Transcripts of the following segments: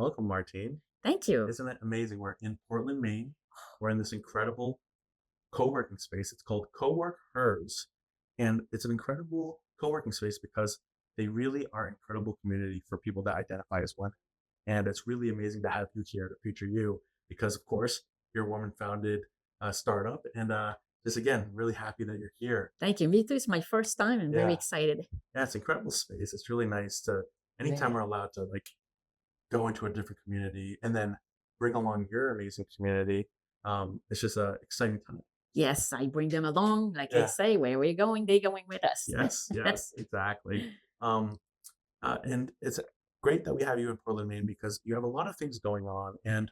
Welcome, Martine. Thank you. Isn't it amazing? We're in Portland, Maine. We're in this incredible co-working space. It's called Co-work Hers. And it's an incredible co-working space because they really are incredible community for people that identify as women. And it's really amazing to have you here to feature you because, of course, you're a woman-founded startup. And just again, really happy that you're here. Thank you. Me too. It's my first time. I'm very Yeah, excited. yeah, it's incredible space. It's really nice to anytime Very. we're allowed to like go into a different community and then bring along your amazing community. It's just a exciting time. Yes, I bring them along. Like I Yeah. say, where we're going, they're going with us. Yes. Yes. Exactly. Um, and it's great that we have you in Portland, Maine, because you have a lot of things going on. And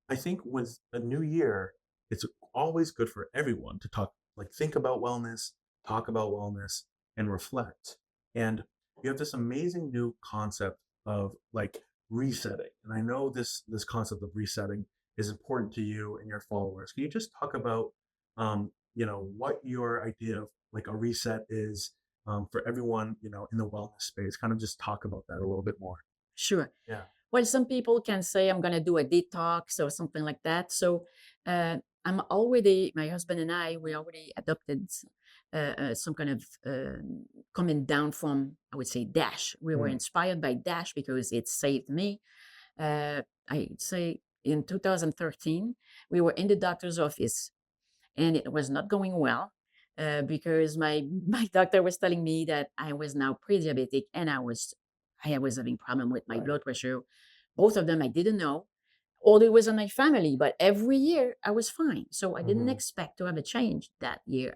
I think with a new year, it's always good for everyone to talk, like think about wellness, talk about wellness, and reflect. And you have this amazing new concept of like resetting. And I know this concept of resetting is important to you and your followers. Can you just talk about what your idea of like a reset is for everyone, in the wellness space? Kind of just talk about that a little bit more. Sure. Yeah. Well, some people can say I'm going to do a detox or something like that. So my husband and I, we already adopted some kind of coming down from, I would say, Dash. We were Mm. inspired by Dash because it saved me. I'd say in 2013, we were in the doctor's office and it was not going well because my doctor was telling me that I was now pre-diabetic and I was having problem with my blood pressure. Both of them I didn't know. All it was in my family, but every year I was fine. So I didn't Hmm. expect to have a change that year,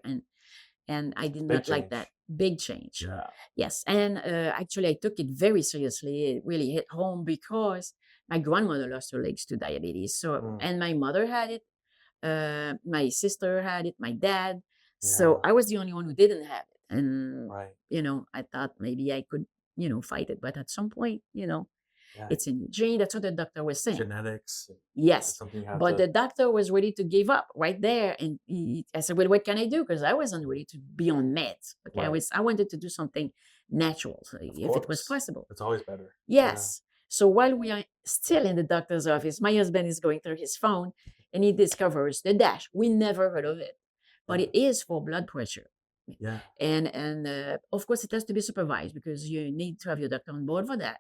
and I did Big not like that change. big change. Yeah. Yes, and actually I took it very seriously. It really hit home because my grandmother lost her legs to diabetes. So Mm. and my mother had it, my sister had it, my dad. So Yeah. I was the only one who didn't have it. And, Right. I thought maybe I could, fight it. But at some point, Yeah. it's in your gene. That's what the doctor was saying. Genetics. That's Yes. something you have But to. the doctor was ready to give up right there. And I said, well, what can I do? Because I wasn't ready to be on meds. Okay. Right. I wanted to do something natural, so Of if it was course. possible. It's always better. Yeah. Yes. So while we are still in the doctor's office, my husband is going through his phone and he discovers the Dash. We never heard of it, but Yeah. it is for blood pressure. Yeah. And of course, it has to be supervised because you need to have your doctor on board for that.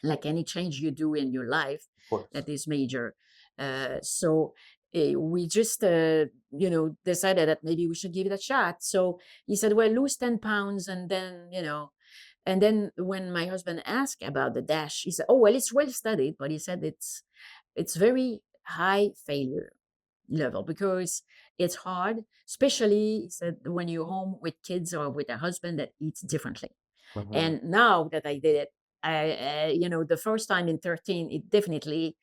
Like any change you do in your life Of course. that is major. So we just, decided that maybe we should give it a shot. So he said, well, lose 10 pounds and then when my husband asked about the Dash, he said, "Oh well, it's well studied," but he said it's very high failure level because it's hard, especially he said when you're home with kids or with a husband that eats differently. Hmm. And now that I did it, the first time in 13, it definitely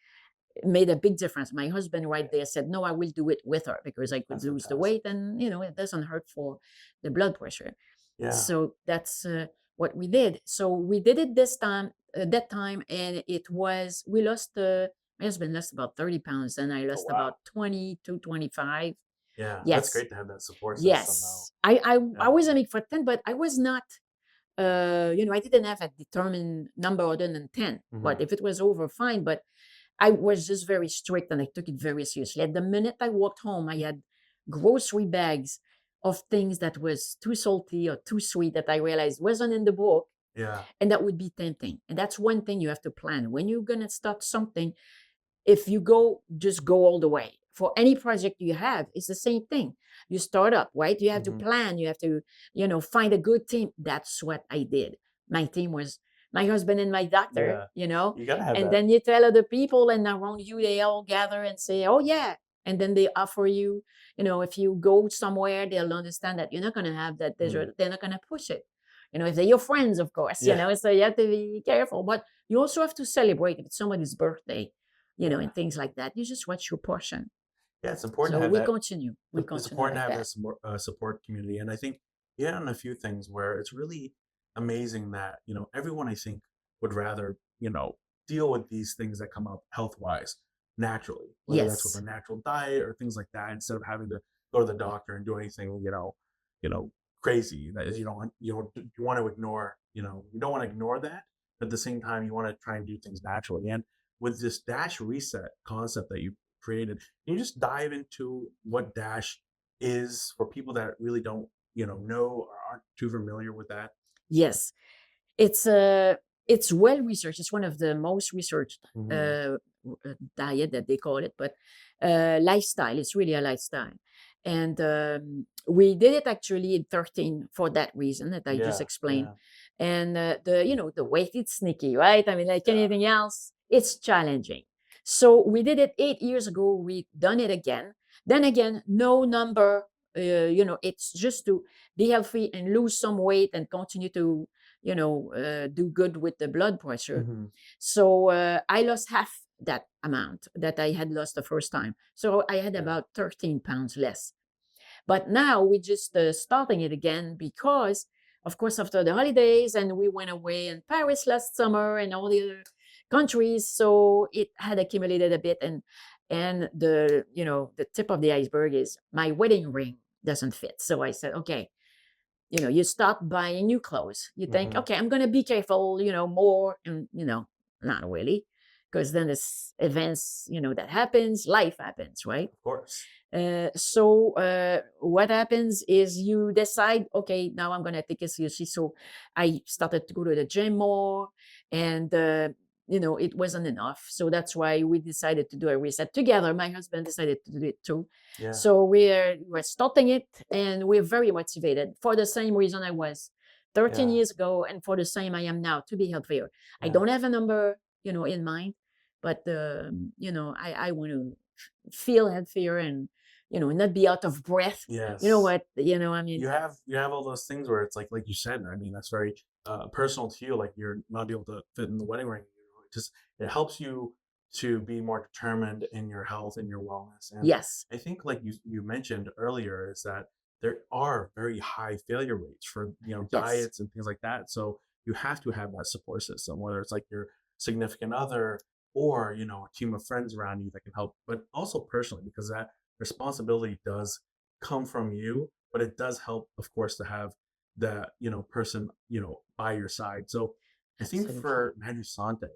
made a big difference. My husband right there said, "No, I will do it with her because I could That's lose the fantastic. weight and it doesn't hurt for the blood pressure." Yeah. So that's what we did. So we did it that time, and we lost. My husband lost about 30 pounds, and I Oh lost wow. about 20 to 25. Yeah. That's Yes, great to have that support system though. yes. I Yeah. was aiming for 10, but I was not. I didn't have a determined number other than 10. Hmm. But if it was over, fine. But I was just very strict and I took it very seriously. At the minute I walked home, I had grocery bags of things that was too salty or too sweet that I realized wasn't in the book. Yeah. And that would be tempting. And that's one thing you have to plan. When you're going to start something, if you just go all the way. For any project you have, it's the same thing. You start up, right? You have to Hmm. plan. You have to, find a good team. That's what I did. My team was my husband and my doctor, Yeah. You gotta have and that. then you tell other people, and around you, they all gather and say, oh, yeah. And then they offer you, if you go somewhere, they'll understand that you're not going to have that Mm. dessert. They're not going to push it. If they're your friends, of course, Yeah. so you have to be careful. But you also have to celebrate if it's somebody's birthday Yeah. and things like that. You just watch your portion. Yeah. It's important So to have we that. continue. We It's continue important to like have that that. support community. And I think you hit on a few things where it's really amazing that, everyone I think would rather, deal with these things that come up health wise naturally, whether that's with a Yes. natural diet or things like that, instead of having to go to the doctor and do anything, you know, crazy that is, you want to ignore, you don't want to ignore that. but at the same time, you want to try and do things naturally. And with this Dash reset concept that you created, can you just dive into what Dash is for people that really don't, know or aren't too familiar with that? Yes. It's well researched. It's one of the most researched Hmm. diet that they call it, but lifestyle. It's really a lifestyle, and we did it actually in 13 for that reason that I just Yeah, explained. yeah, And the weight, it's sneaky, right? I mean, like yeah. anything else, it's challenging. So we did it 8 years ago. We done it again. Then again, no number. It's just to be healthy and lose some weight and continue to do good with the blood pressure. Hmm. So I lost half that amount that I had lost the first time. So I had Yeah, about 13 pounds less. But now we just starting it again because, of course, after the holidays and we went away in Paris last summer and all the other countries, so it had accumulated a bit. And the tip of the iceberg is my wedding ring doesn't fit. So I said, okay, you stop buying new clothes. You think, hmm, okay, I'm gonna be careful, more, and not really, because then there's events, that happens, life happens, right? of course. So what happens is you decide, okay, now I'm gonna take it seriously. So I started to go to the gym more, and it wasn't enough. So that's why we decided to do a reset together. My husband decided to do it too. Yeah, So we're starting it, and we're very motivated for the same reason I was 13 yeah, years ago, and for the same I am now, to be healthier. I yeah. don't have a number, in mind, but I want to feel healthier and not be out of breath. You know Yes. what? I mean, You have all those things where it's like you said, I mean, that's very personal to you. Like you're not able to fit in the wedding ring. It helps you to be more determined in your health and your wellness. And yes, I think, like you mentioned earlier, is that there are very high failure rates for yes, diets and things like that. So you have to have that support system, whether it's like your significant other or a team of friends around you that can help, but also personally, because that responsibility does come from you, but it does help, of course, to have that person by your side. So I think absolutely. for Madusanté,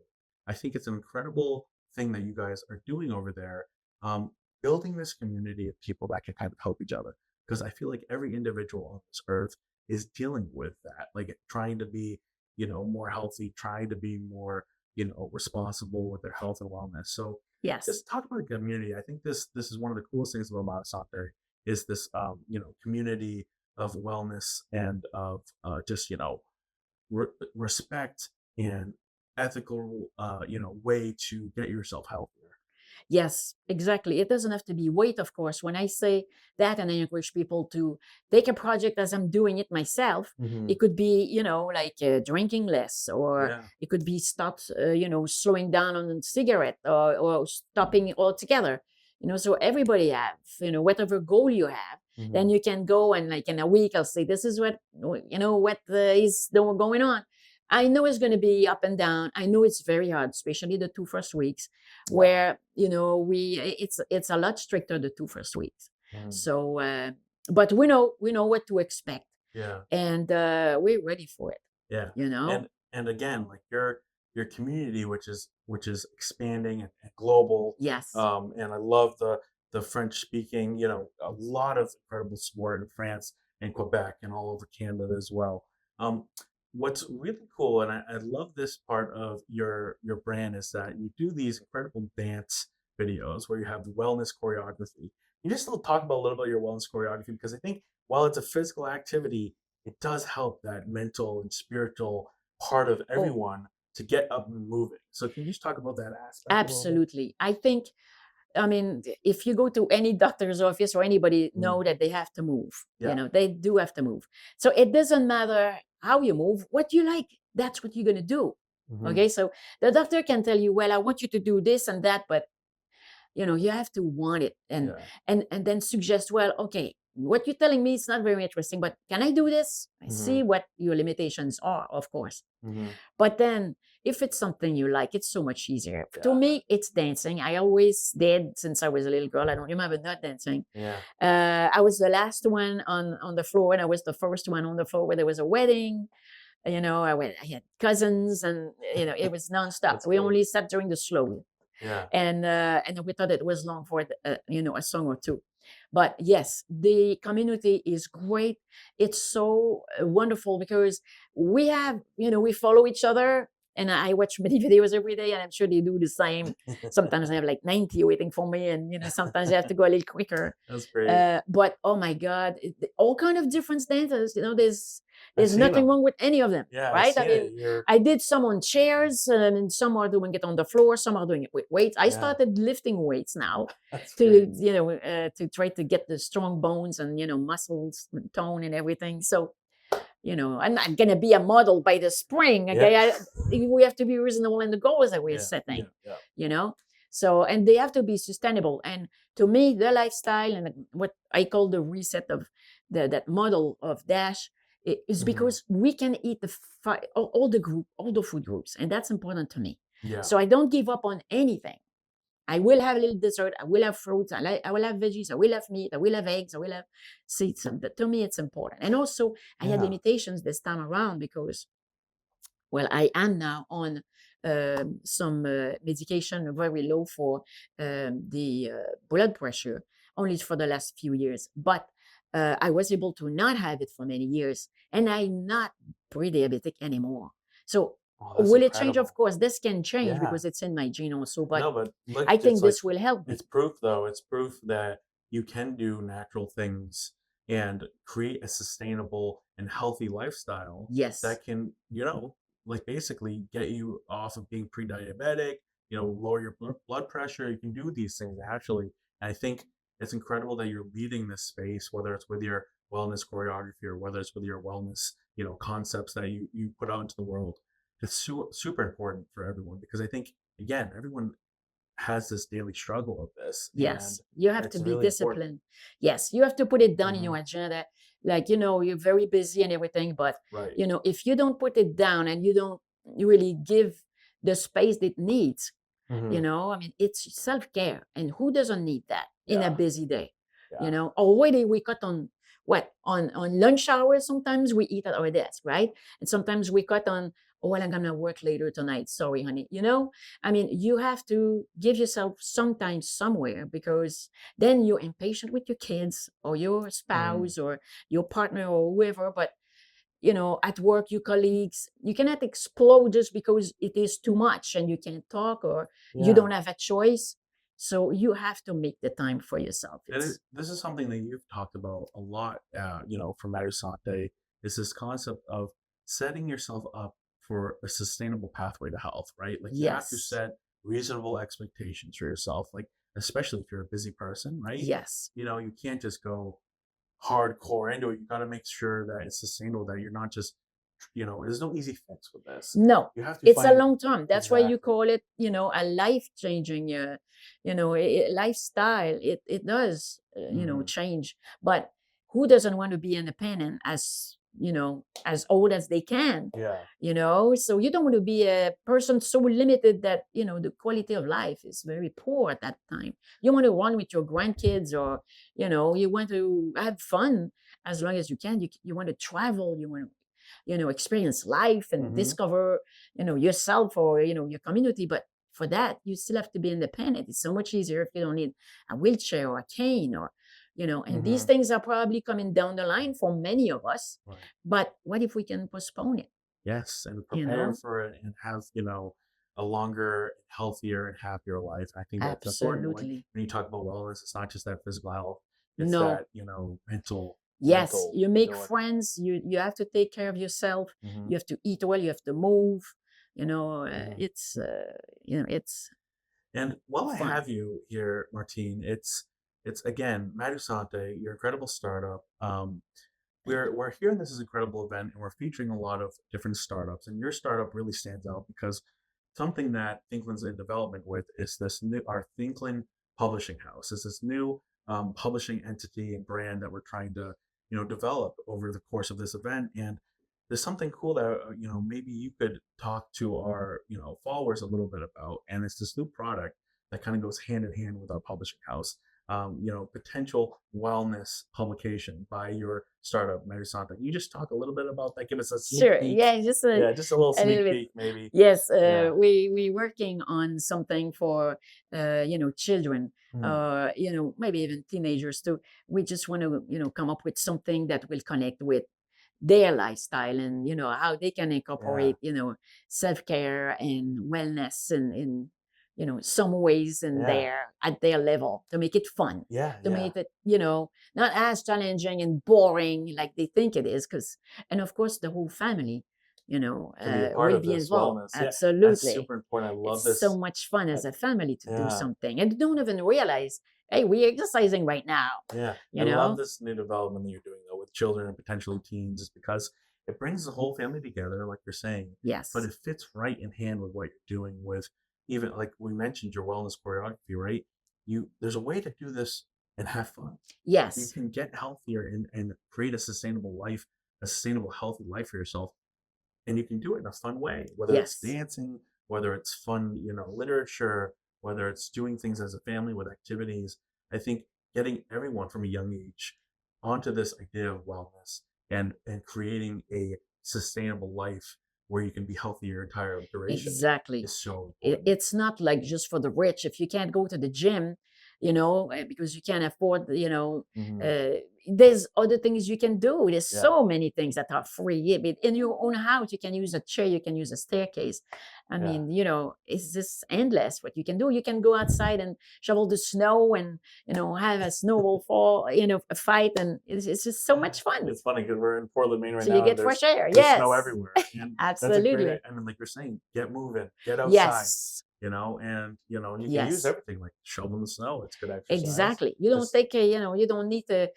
I think it's an incredible thing that you guys are doing over there, um, building this community of people that can kind of help each other. Because I feel like every individual on this earth is dealing with that, like trying to be more healthy, trying to be more responsible with their health and wellness. So Yes, just talk about the community. I think this is one of the coolest things about Madusanté is this community of wellness and of just respect and ethical way to get yourself healthier. yes, exactly. It doesn't have to be weight, of course. When I say that, and I encourage people to take a project as I'm doing it myself, Hmm. it could be, like drinking less, or Yeah. it could be start, slowing down on cigarette, or stopping altogether. So everybody have, whatever goal you have, then Hmm. you can go and like in a week, I'll say, this is what is going on. I know it's going to be up and down. I know it's very hard, especially the 2 first weeks Yeah. where it's a lot stricter the 2 first weeks. Mm. So but we know what to expect, Yeah. and we're ready for it Yeah. you know And again, like your community, which is expanding and global. yes, And I love the French speaking. A lot of incredible support in France and Quebec and all over Canada as well. Um, what's really cool, and I love this part of your brand, is that you do these incredible dance videos where you have wellness choreography. You just still talk about a little bit your wellness choreography because I think while it's a physical activity, it does help that mental and spiritual part of oh, everyone to get up and moving. So can you just talk about that aspect a little bit? absolutely. I think, I mean, if you go to any doctor's office or anybody, Mm. know that they have to move. Yeah. They do have to move. So it doesn't matter how you move, what you like, that's what you're going to do. Hmm. Okay, so the doctor can tell you, well, I want you to do this and that, but you have to want it, and Yeah. and then suggest, well, okay, what you're telling me is not very interesting, but can I do this? I Hmm. see what your limitations are, of course. Hmm. But then if it's something you like, it's so much easier. To Yeah. me, it's dancing. I always did since I was a little girl. I don't remember not dancing. Yeah. I was the last one on the floor, and I was the first one on the floor where there was a wedding. I had cousins, and it was nonstop. That's We great. only sat during the slow, Yeah. and we thought it was long for a song or two. But yes, the community is great. It's so wonderful because we follow each other, and I watch many videos every day, and I'm sure they do the same. Sometimes I have like 90 waiting for me, and sometimes I have to go a little quicker. That's great. But oh my God, all kind of different dances. I've There's seen nothing them. wong with any of them, Yeah, I've right? I seen mean, it. You're I did some on chairs, and some are doing it on the floor, some are doing it with weights. I yeah, started lifting weights now that's great. to try to get the strong bones and muscles and tone and everything. So I'm not gonna be a model by the spring. Yeah. Okay, we have to be reasonable in the goals that we're Yeah. Yeah. setting. Yeah. You know, so and they have to be sustainable. And to me, the lifestyle and what I call the reset of that model of Dash is Mhm. because we can eat all the food groups, and that's important to me. Yeah. So I don't give up on anything. I will have a little dessert. I will have fruits. I will have veggies. I will have meat. I will have eggs. I will have seeds. And to me, it's important. And also, I had Yeah. limitations this time around because, well, I am now on some medication very low for the blood pressure, only for the last few years. But I was able to not have it for many years, and I'm not pre-diabetic anymore. So Oh, that's will it change? Of incredible. course, this can change Yeah. because it's in my gene also. But No, but look, I it's think like this will help it's me. proof though. It's proof that you can do natural things and create a sustainable and healthy lifestyle Yes, that can, like basically get you off of being pre-diabetic, lower your blood pressure. You can do these things naturally. And I think it's incredible that you're leading this space, whether it's with your wellness choreography or whether it's with your wellness, concepts that you put out into the world. It's super important for everyone because I think again, everyone has this daily struggle of this, and yes. You have to it's be really important. disciplined. Yes, you have to put it down in Hmm. your agenda. Like, you're very busy and everything, but, Right. if you don't put it down and you don't really give the space it needs, Hmm. I mean, it's self-care. And who doesn't need that in a Yeah. busy day? Yeah. Already we cut on what? On lunch hours, sometimes we eat at our desk, right? And sometimes we cut on, oh, well, I'm gonna work later tonight. Sorry, honey. I mean, you have to give yourself some time somewhere because then you're impatient with your kids or your Hmm. spouse or your partner or whoever. But at work, your colleagues, you cannot explode just because it is too much and you can't talk or you Yeah. don't have a choice. So you have to make the time for yourself. And It's this is something that you've talked about a lot, for Madusanté, is this concept of setting yourself up for a sustainable pathway to health, right? Like you have to yes, set reasonable expectations for yourself, like especially if you're a busy person, right? yes. You can't just go hardcore into it. You got to make sure that it's sustainable, that you're not just, there's no easy fix with this. No, You have to it's a find long term. That's why you exactly. call it, a life changing, lifestyle. It does, Hmm. change. But who doesn't want to be independent as old as they can? Yeah. So you don't want to be a person so limited that the quality of life is very poor at that time. You want to run with your grandkids, or you want to have fun as long as you can. You want to travel. You want to experience life and Hmm. discover yourself or your community. But for that, you still have to be independent. It's so much easier if you don't need a wheelchair or a cane, or and these Hmm. things are probably coming down the line for many of us. Right. But what if we can postpone it? Yes, and you prepare know for it and have, a longer, healthier, and happier life. I think that's important. Absolutely. When you talk about wellness, it's not just that physical health, it's No. that, mental Yes, mental you make ability. friends. You have to take care of yourself. Hmm. You have to eat well. You have to move. Hmm. It's And while I fun. have you here, Martine, it's again, Madusanté, your incredible startup. Thank you. We're here in this incredible event, and we're featuring a lot of different startups. And your startup really stands out because something that Thinklyn's in development with is this new our Thinklyn Publishing House. It's this new publishing entity and brand that we're trying to develop over the course of this event. And there's something cool that maybe you could talk to our followers a little bit about. And it's this new product that kind of goes hand in hand with our publishing house. potential wellness publication by your startup, Madusanté. Can you just talk a little bit about that? Give us a sneak Sure. peek. Yeah, just Yeah, just a little a little sneak bit. peek, maybe. Yes, Yeah. we working on something for children, Mm. maybe even teenagers too. We just want to come up with something that will connect with their lifestyle, and how they can Yeah. incorporate self care and wellness in some ways in Yeah. their at their level, to make it fun, Yeah. to Yeah. make it not as challenging and boring like they think it is. Because and of course the whole family Can be a part will of be this involved. wellness. Yeah. That's Absolutely. super important. I It's love so this. much fun I, as a family to do yeah. something and don't even realize, hey, we're exercising right now, Yeah, I you love know? this new development that you're doing though with children and potentially teens, is because it brings the whole family together, like you're saying, but Yes. it fits right in hand with what you're doing with, even like we mentioned, your wellness choreography, right? There's a way to do this and have fun. You Yes. can get healthier and create a sustainable life, a sustainable, healthy life for yourself, and you can do it in a fun way, whether it's Yes. dancing, whether it's fun, literature, whether it's doing things as a family with activities. I think getting everyone from a young age onto this idea of wellness and creating a sustainable life where you can be healthy your entire duration Exactly. is so important. It's not like just for the rich. If you can't go to the gym, because you can't afford, Hmm. there's other things you can do. There's Yeah, so many things that are free. Yeah, but in your own house, you can use a chair, you can use a staircase. I yeah, mean, it's just endless what you can do. You can go outside and shovel the snow and, have a snowball fall, a fight. And it's just so much fun. it's funny because we're in Portland, Maine right So you now, and get there's fresh air. there's snow Yes, everywhere, and that's a great. absolutely. I mean, like you're saying, get moving, get outside, Yes. and you can use Yes. everything like shoveling the snow. It's good exercise. Exactly. You don't Just take you don't need to,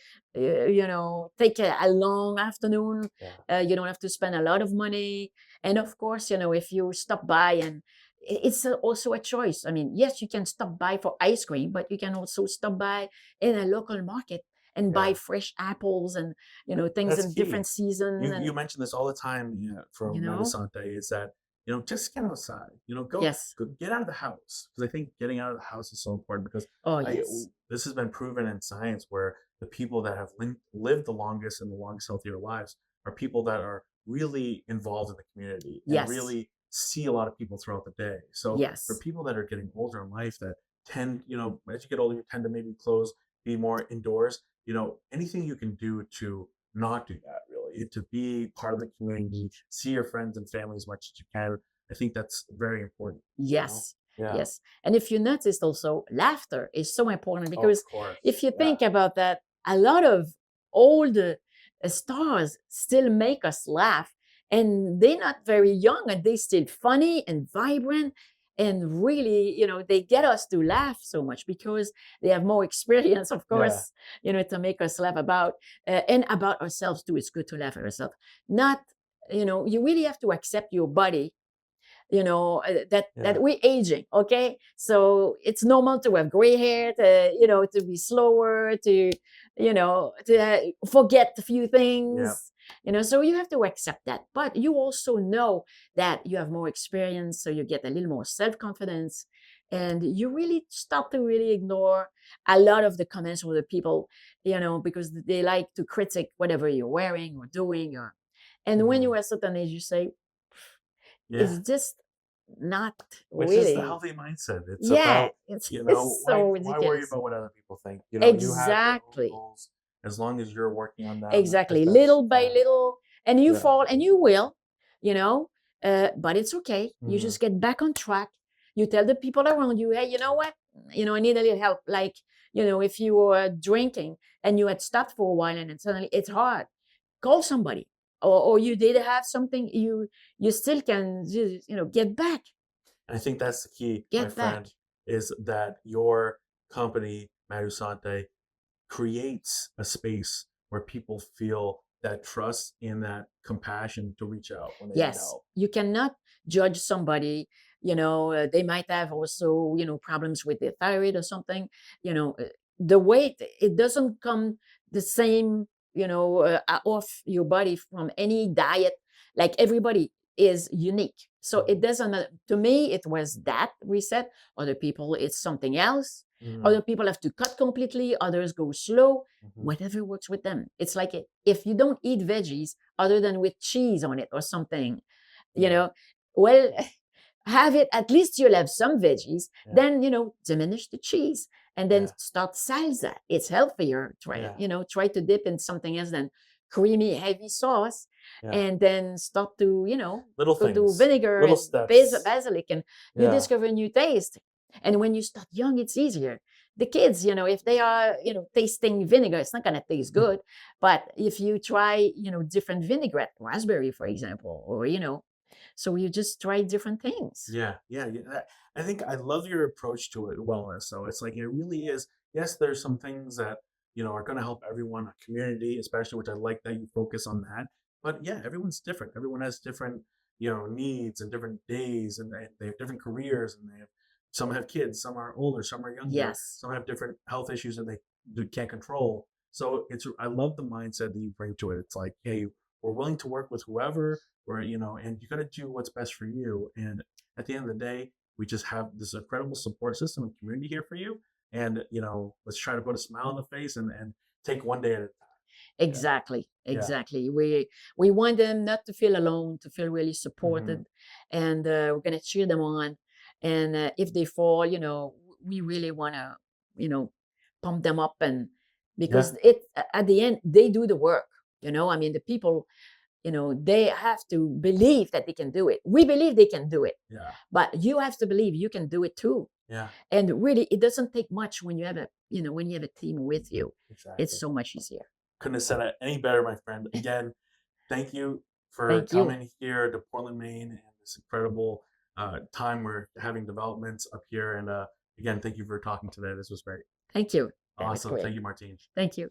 take a long afternoon. yeah, You don't have to spend a lot of money. And of course, if you stop by and it's also a choice. I mean, yes, you can stop by for ice cream, but you can also stop by in a local market and buy yeah. fresh apples and, things That's in key. different season You and, mention this all the time, yeah, you from know, Madusanté, is that just get outside. yes. Go get out of the house, because I think getting out of the house is so important, because Oh, I yes. this has been proven in science where the people that have lived the longest and the longest healthier lives are people that are really involved in the community and Yes. really see a lot of people throughout the day. So for Yes. people that are getting older in life that tend, as you get older, you tend to maybe be more indoors. Anything you can do to not do that, really, to be part of the community, see your friends and family as much as you can. I think that's very important. Yes, Yeah. yes. And if you noticed also, laughter is so important Oh, of because if course. you Yeah. think about that, a lot of old stars still make us laugh, and they're not very young, and they still funny and vibrant. And really, they get us to laugh so much because they have more experience, of Yeah. course, to make us laugh about and about ourselves too. It's good to laugh at ourselves. Not, you really have to accept your body, that Yeah. we're aging. Okay, so it's normal to have gray hair, to be slower, to forget a few Yeah. things, so you have to accept that, but you also know that you have more experience, so you get a little more self-confidence, and you really start to really ignore a lot of the comments of the people, because they like to critique whatever you're wearing or doing, and when Hmm. you're a certain age, you say, Yeah. it's just not Which is the really. healthy mindset. It's Yeah, about, it's so why worry ridiculous. about what other people think? You have your own Exactly. goals. As long as you're working on them, Exactly. that's Little by little, and you yeah. fall, and you will, you know, but it's okay. You Hmm. just get back on track. You tell the people around you, hey, you know what? I need a little help. Like, if you were drinking and you had stopped for a while and then suddenly it's hard, call somebody. Or you did have something, you still can, get back, I think that's the key, my get back. friend, is that your company, Madusanté, creates a space where people feel that trust and that compassion to reach out when they need Yes, help. you cannot judge somebody. They might have also, problems with their thyroid or something. The weight, it doesn't come the same, off your body from any diet. Like everybody is unique. So it Mhm. doesn't matter. To me, it was that reset. Other people, it's something else. Mm, Other people have to cut completely, others go slow, mhm. whatever works with them. It's like if you don't eat veggies other than with cheese on it or something, you Yeah, know, well, have it, at least you'll have some veggies, yeah, then, diminish the cheese and then yeah, start salsa. It's healthier. yeah. Try to dip in something else than creamy, heavy sauce. Yeah. And then start to, Little go do things, vinegar little and steps. basilic, and you Yeah. discover new taste. And when you start young, it's easier. The kids, if they are, tasting vinegar, it's not going to taste good. But if you try, different vinaigrette, raspberry, for example, or, so you just try different things. Yeah, yeah, yeah. I think I love your approach to it, wellness. So it's like it really is. Yes, there's some things that are going to help everyone, a community, especially, which I like that you focus on that. But yeah, everyone's different. Everyone has different needs and different days, and they have different careers, and they have some have kids, some are older, some are younger, Yes, some have different health issues that they can't control. So I love the mindset that you bring to it. It's like, hey, we're willing to work with whoever or and you got to do what's best for you. And at the end of the day, we just have this incredible support system and community here for you. And let's try to put a smile on the face and take one day at a time. Yeah, exactly, yeah. exactly. We want them not to feel alone, to feel really Hmm. supported, and we're gonna cheer them on. And if they fall, we really wanna, you know, pump them up, and Yeah, because at the end they do the work. I mean, the people, they have to believe that they can do it. We believe they can do it, yeah, but you have to believe you can do it too. yeah. And really, it doesn't take much when you have a team with you. It's Exactly. so much easier. Couldn't have said it any better, my friend. Again, thank you for Thank you. coming here to Portland, Maine, and this incredible time we're having developments up here. And again, thank you for talking today. This was great. Thank you. That was Awesome. great. Thank you, Martine. Thank you.